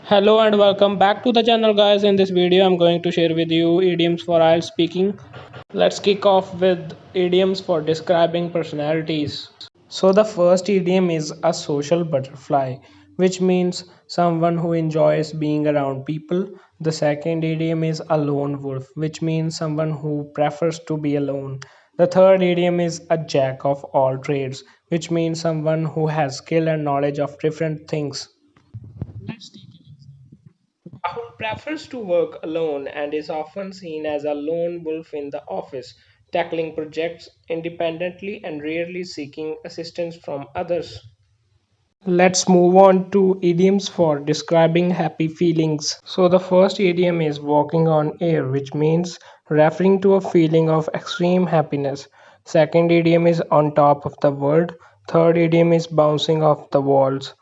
Hello and welcome back to the channel, guys. In this video I'm going to share with you idioms for Ielts speaking. Let's kick off with idioms for describing personalities. So the first idiom is a social butterfly, which means someone who enjoys being around people. The second idiom is a lone wolf, which means someone who prefers to be alone. The third idiom is a jack of all trades, which means someone who has skill and knowledge of different things. Let's take Rahul prefers to work alone and is often seen as a lone wolf in the office, tackling projects independently and rarely seeking assistance from others. Let's move on to idioms for describing happy feelings. So, the first idiom is walking on air, which means referring to a feeling of extreme happiness. Second idiom is on top of the world. Third idiom is bouncing off the walls.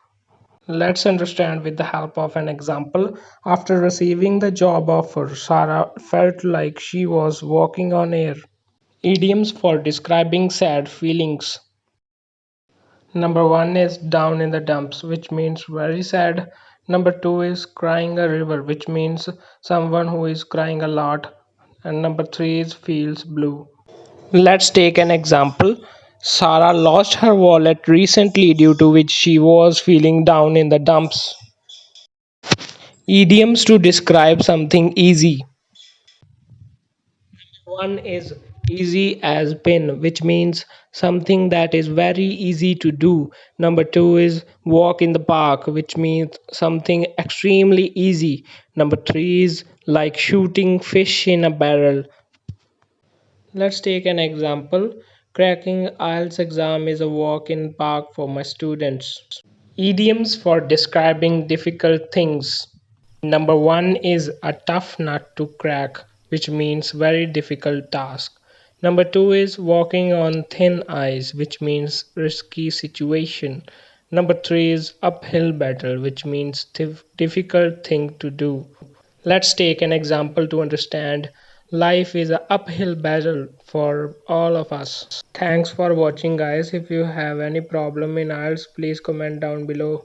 Let's understand with the help of an example. After receiving the job offer, Sarah felt like she was walking on air. Idioms for describing sad feelings. Number one is down in the dumps, which means very sad. Number two is crying a river, which means someone who is crying a lot. And number three is feels blue. Let's take an example. Sarah lost her wallet recently, due to which she was feeling down in the dumps. Idioms to describe something easy. One is easy as pin, which means something that is very easy to do. Number two is walk in the park, which means something extremely easy. Number three is like shooting fish in a barrel. Let's take an example. Cracking IELTS exam is a walk in park for my students. Idioms for describing difficult things. Number one is a tough nut to crack, which means very difficult task. Number two is walking on thin ice, which means risky situation. Number three is uphill battle, which means difficult thing to do. Let's take an example to understand. Life is a uphill battle for all of us. Thanks for watching, guys. If you have any problem in IELTS, please comment down below.